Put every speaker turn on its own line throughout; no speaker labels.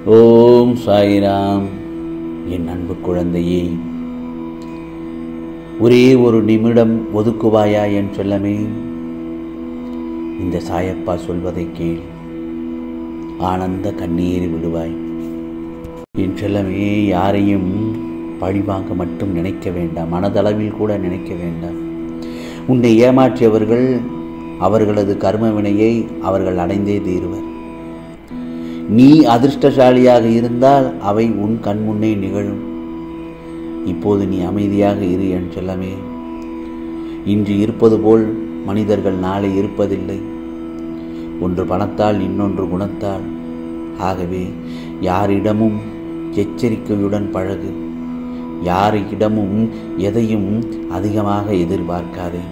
ஓம் சாய்ராம். என் அன்பு குழந்தையே, ஒரே ஒரு நிமிடம் ஒதுக்குவாயா என் செல்லமே? இந்த சாயப்பா சொல்வதை கேள், ஆனந்த கண்ணீர் விடுவாய். என் செல்லமே, யாரையும் பழிவாங்க மட்டும் நினைக்க வேண்டாம், மனதளவில் கூட நினைக்க வேண்டாம். உன்னை ஏமாற்றியவர்கள் அவர்களது கர்ம வினையை அவர்கள் அடைந்தே தீருவர். நீ அதிர்ஷ்டசாலியாக இருந்தால் அவை உன் கண்முன்னே நிகழும். இப்போது நீ அமைதியாக இரு என் செல்லமே. இன்று இருப்பது போல் மனிதர்கள் நாளை இருப்பதில்லை. ஒன்று பணத்தால், இன்னொன்று குணத்தால். ஆகவே யாரிடமும் எச்சரிக்கையுடன் பழகு. யாரிடமும் எதையும் அதிகமாக எதிர்பார்க்காதே.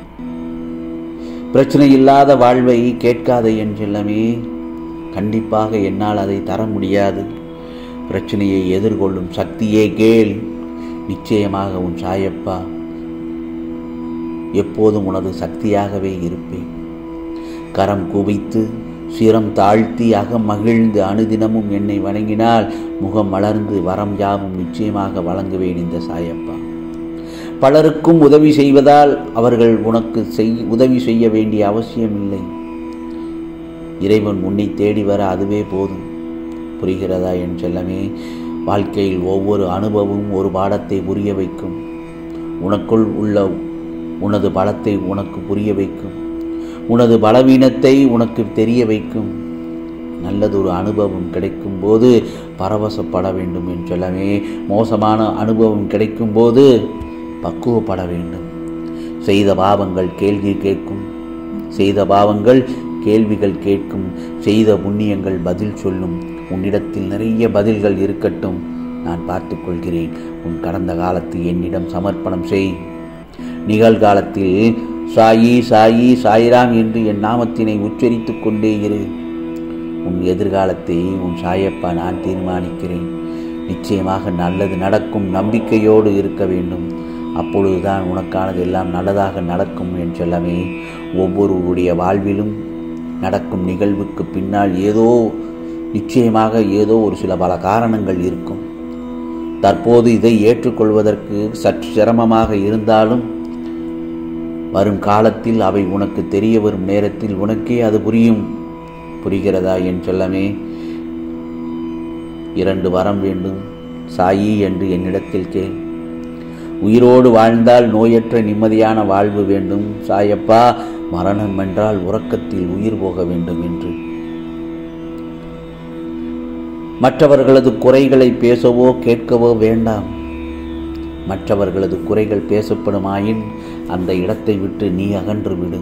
பிரச்சனை இல்லாத வாழ்வை கேட்காதே என் செல்லமே. கண்டிப்பாக என்னால் அதை தர முடியாது. பிரச்சனையை எதிர்கொள்ளும் சக்தியே கேள். நிச்சயமாக உன் சாயப்பா எப்போதும் உனது சக்தியாகவே இருப்பேன். கரம் குவித்து சிரம் தாழ்த்தி அகம் மகிழ்ந்து அனுதினமும் என்னை வணங்கினால் முகம் மலர்ந்து வரம் யாவும் நிச்சயமாக வழங்குவேன் இந்த சாயப்பா. பலருக்கும் உதவி செய்வதால் அவர்கள் உனக்கு உதவி செய்ய வேண்டிய அவசியமில்லை. இறைவன் உன்னை தேடி வர அதுவே போதும். புரிகிறதா என் செல்லமே? வாழ்க்கையில் ஒவ்வொரு அனுபவமும் ஒரு பாடத்தை புரிய வைக்கும். உனக்குள் உள்ள உனது பலத்தை உனக்கு புரிய வைக்கும். உனது பலவீனத்தை உனக்கு தெரிய வைக்கும். நல்லதொரு அனுபவம் கிடைக்கும் போது பரவசப்பட வேண்டும் என் செல்லமே. மோசமான அனுபவம் கிடைக்கும் போது பக்குவப்பட வேண்டும். செய்த பாவங்கள் கேள்வி கேட்கும். செய்த பாவங்கள் கேள்விகள் கேட்கும். செய்த புண்ணியங்கள் பதில் சொல்லும். உன்னிடத்தில் நிறைய பதில்கள் இருக்கட்டும், நான் பார்த்துக் கொள்கிறேன். உன் கடந்த காலத்தை என்னிடம் சமர்ப்பணம் செய். நிகழ்காலத்தில் சாயி சாயி சாய்ராம் என்று என் நாமத்தினை உச்சரித்து கொண்டே இரு. உன் எதிர்காலத்தை உன் சாயப்பா நான் தீர்மானிக்கிறேன். நிச்சயமாக நல்லது நடக்கும். நம்பிக்கையோடு இருக்க வேண்டும். அப்பொழுதுதான் உனக்கானது எல்லாம் நல்லதாக நடக்கும் என் செல்லமே. ஒவ்வொருவருடைய வாழ்விலும் நடக்கும் நிகழ்வுக்கு பின்னால் நிச்சயமாக ஏதோ ஒரு சில பல காரணங்கள் இருக்கும். தற்போது இதை ஏற்றுக்கொள்வதற்கு சற்று சிரமமாக இருந்தாலும் வரும் காலத்தில் அவை உனக்கு தெரிய வரும் நேரத்தில் உனக்கே அது புரியும். புரிகிறதா என் செல்லமே? 2 வரம் வேண்டும் சாயி என்று என்னிடத்தில் கேள். உயிரோடு வாழ்ந்தால் நோயற்ற நிம்மதியான வாழ்வு வேண்டும் சாயப்பா. மரணம் என்றால் உறக்கத்தில் உயிர் போக வேண்டும் என்று. மற்றவர்களது குறைகளை பேசவோ கேட்கவோ வேண்டாம். மற்றவர்களது குறைகள் பேசப்படுமாயின் அந்த இடத்தை விட்டு நீ அகன்று விடு,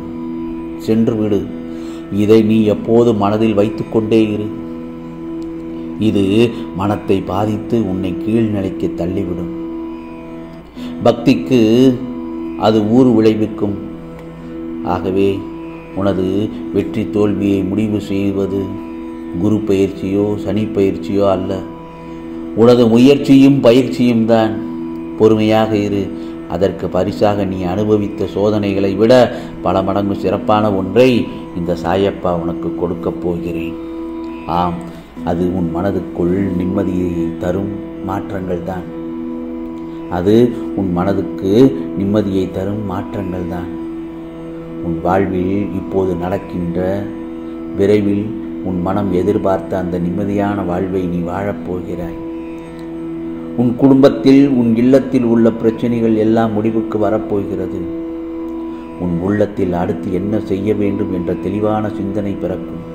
சென்று விடு. இதை நீ எப்போது மனதில் வைத்துக்கொண்டே இரு. இது மனத்தை பாதித்து உன்னை கீழ்நிலைக்கு தள்ளிவிடும். பக்திக்கு அது ஊறு விளைவிக்கும். ஆகவே உனது வெற்றி தோல்வியை முடிவு செய்வது குரு பயிற்சியோ சனி பயிற்சியோ அல்ல, உனது முயற்சியும் பயிற்சியும் தான். பொறுமையாக இரு. அதற்கு பரிசாக நீ அனுபவித்த சோதனைகளை விட பல மடங்கு சிறப்பான ஒன்றை இந்த சாயப்பா உனக்கு கொடுக்கப் போகிறேன். ஆம், அது உன் மனதுக்குள் நிம்மதியை தரும் மாற்றங்கள் தான். அது உன் மனதுக்கு நிம்மதியை தரும் மாற்றங்கள் தான். உன் வாழ்வில் இப்போது நடக்கின்ற விரைவில் உன் மனம் எதிர்பார்த்த அந்த நிம்மதியான வாழ்வை நீ வாழப்போகிறாய். உன் குடும்பத்தில் உன் இல்லத்தில் உள்ள பிரச்சனைகள் எல்லாம் முடிவுக்கு வரப்போகிறது. உன் உள்ளத்தில் அடுத்து என்ன செய்ய வேண்டும் என்ற தெளிவான சிந்தனை பிறக்கும்.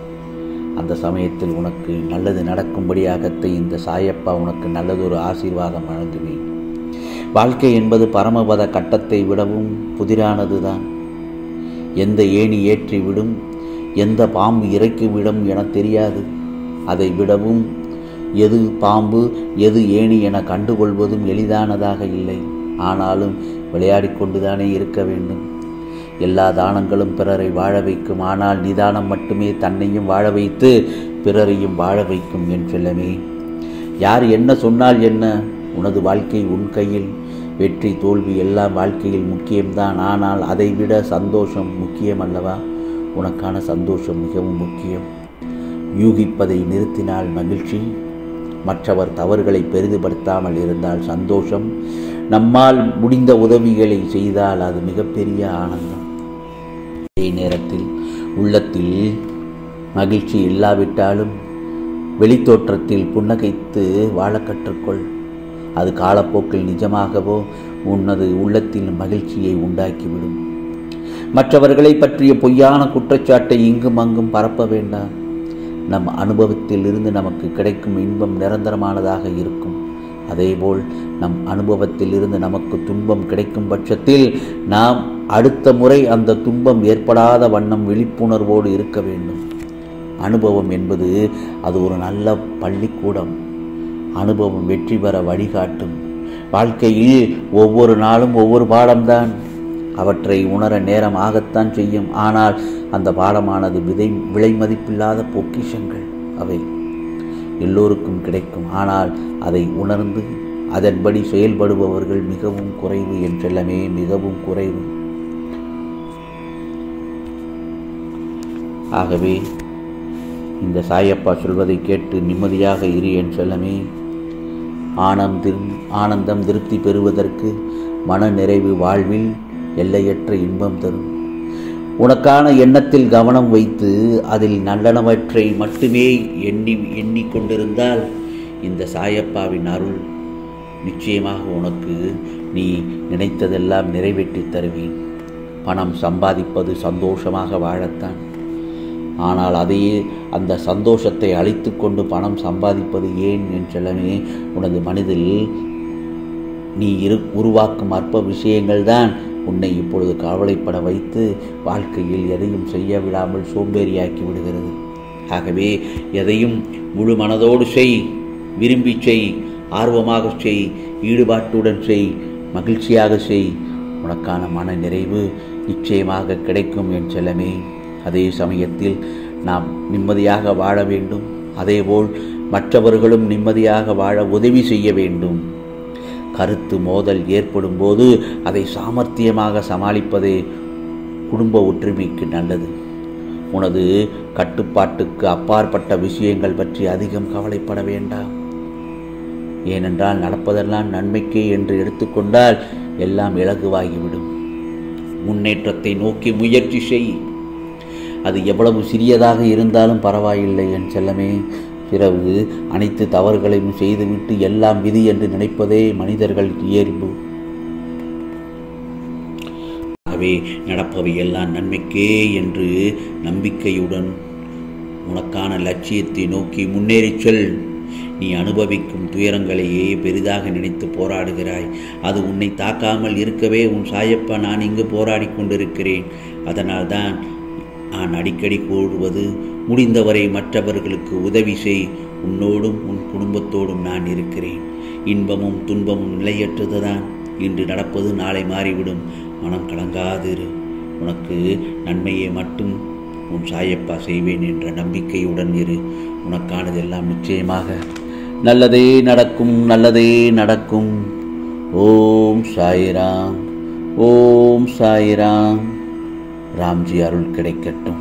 அந்த சமயத்தில் உனக்கு நல்லது நடக்கும்படியாகத்தை இந்த சாயப்பா உனக்கு நல்லதொரு ஆசீர்வாதம் வழங்குவேன். வாழ்க்கை என்பது பரமபத கட்டத்தை விடவும் புதிரானதுதான். எந்த ஏணி ஏற்றி விடும், எந்த பாம்பு இறக்கிவிடும் என தெரியாது. அதை விடவும் எது பாம்பு எது ஏணி என கண்டுகொள்வதும் எளிதானதாக இல்லை. ஆனாலும் விளையாடிக்கொண்டுதானே இருக்க வேண்டும். எல்லா தானங்களும் பிறரை வாழ வைக்கும். ஆனால் நிதானம் மட்டுமே தன்னையும் வாழ வைத்து பிறரையும் வாழ வைக்கும் என் செல்லமே. யார் என்ன சொன்னால் என்ன? உனது வாழ்க்கை உன் கையில். வெற்றி தோல்வி எல்லாம் வாழ்க்கையில் முக்கியம்தான். ஆனால் அதைவிட சந்தோஷம் முக்கியம் அல்லவா? உனக்கான சந்தோஷம் மிகவும் முக்கியம். யூகிப்பதை நிறுத்தினால் மகிழ்ச்சி, மற்றவர் தவறுகளை பெரிதுபடுத்தாமல் இருந்தால் சந்தோஷம். நம்மால் முடிந்த உதவிகளை செய்தால் அது மிகப்பெரிய ஆனந்தம். அதே நேரத்தில் உள்ளத்தில் மகிழ்ச்சி இல்லாவிட்டாலும் வெளித்தோற்றத்தில் புன்னகைத்து வாழ கற்றுக்கொள். அது காலப்போக்கில் நிஜமாகவோ உனது உள்ளத்தில் மகிழ்ச்சியை உண்டாக்கிவிடும். மற்றவர்களை பற்றிய பொய்யான குற்றச்சாட்டை இங்கும் அங்கும் பரப்ப வேண்டாம். நம் அனுபவத்தில் இருந்து நமக்கு கிடைக்கும் இன்பம் நிரந்தரமானதாக இருக்கும். அதேபோல் நம் அனுபவத்தில் இருந்து நமக்கு துன்பம் கிடைக்கும் பட்சத்தில் நாம் அடுத்த முறை அந்த துன்பம் ஏற்படாத வண்ணம் விழிப்புணர்வோடு இருக்க வேண்டும். அனுபவம் என்பது அது ஒரு நல்ல பள்ளிக்கூடம். அனுபவம் வெற்றி பெற வழிகாட்டும். வாழ்க்கையில் ஒவ்வொரு நாளும் ஒவ்வொரு பாடம்தான். அவற்றை உணர நேரம் ஆகத்தான் செய்யும். ஆனால் அந்த பாடமானது விலை மதிப்பில்லாத பொக்கிஷங்கள். அவை எல்லோருக்கும் கிடைக்கும். ஆனால் அதை உணர்ந்து அதன்படி செயல்படுபவர்கள் மிகவும் குறைவு. என் செல்லமே, மிகவும் குறைவு. ஆகவே இந்த சாயப்பா சொல்வதை கேட்டு நிம்மதியாக இரு என் செல்லமே. ஆனந்தம் திருப்தி பெறுவதற்கு மன நிறைவு வாழ்வில் எல்லையற்ற இன்பம் தரும். உனக்கான எண்ணத்தில் கவனம் வைத்து அதில் நல்லனவற்றை மட்டுமே எண்ணிக்கொண்டிருந்தால் இந்த சாயப்பாவின் அருள் நிச்சயமாக உனக்கு நீ நினைத்ததெல்லாம் நிறைவேற்றி தருவேன். பணம் சம்பாதிப்பது சந்தோஷமாக வாழத்தான். ஆனால் அதையே அந்த சந்தோஷத்தை அழித்து கொண்டு பணம் சம்பாதிப்பது ஏன் என் செல்லமே? உனது மனதில் நீ உருவாக்கும் அற்ப விஷயங்கள் தான் உன்னை இப்பொழுது கவலைப்பட வைத்து வாழ்க்கையில் எதையும் செய்ய விடாமல் சோம்பேறியாக்கி விடுகிறது. ஆகவே எதையும் முழு மனதோடு செய், விரும்பி செய், ஆர்வமாக செய், ஈடுபாட்டுடன் செய், மகிழ்ச்சியாக செய். உனக்கான மன நிறைவு நிச்சயமாக கிடைக்கும் என் செல்லமே. அதே சமயத்தில் நாம் நிம்மதியாக வாழ வேண்டும். அதேபோல் மற்றவர்களும் நிம்மதியாக வாழ உதவி செய்ய வேண்டும். கருத்து மோதல் ஏற்படும் போது அதை சாமர்த்தியமாக சமாளிப்பதே குடும்ப ஒற்றுமைக்கு நல்லது. உனது கட்டுப்பாட்டுக்கு அப்பாற்பட்ட விஷயங்கள் பற்றி அதிகம் கவலைப்பட வேண்டாம். ஏனென்றால் நடப்பதெல்லாம் நன்மைக்கே என்று எடுத்துக்கொண்டால் எல்லாம் இலகுவாகிவிடும். முன்னேற்றத்தை நோக்கி முயற்சி செய். அது எவ்வளவு சிறியதாக இருந்தாலும் பரவாயில்லை என் செல்லமே. பிறகு அனைத்து தவறுகளையும் செய்துவிட்டு எல்லாம் விதி என்று நினைப்பதே மனிதர்கள் இயல்பு. ஆகவே நடப்பவை எல்லாம் நன்மைக்கே என்று நம்பிக்கையுடன் உனக்கான லட்சியத்தை நோக்கி முன்னேறிச் செல். நீ அனுபவிக்கும் துயரங்களையே பெரிதாக நினைத்து போராடுகிறாய். அது உன்னை தாக்காமல் இருக்கவே உன் சாயப்பா நான் இங்கு போராடி கொண்டிருக்கிறேன். அதனால்தான் நான் அடிக்கடி கூறுவது, முடிந்தவரை மற்றவர்களுக்கு உதவி செய். உன்னோடும் உன் குடும்பத்தோடும் நான் இருக்கிறேன். இன்பமும் துன்பமும் நிலையற்றதுதான். இன்று நடப்பது நாளை மாறிவிடும். மனம் கலங்காதிரு. உனக்கு நன்மையை மட்டும் உன் சாயப்பா செய்வேன் என்ற நம்பிக்கையுடன் இரு. உனக்கானதெல்லாம் நிச்சயமாக நல்லதே நடக்கும், நல்லதே நடக்கும். ஓம் சாய்ராம், ஓம் சாய்ராம். ராம்ஜி அருள் கிடைக்கட்டும்.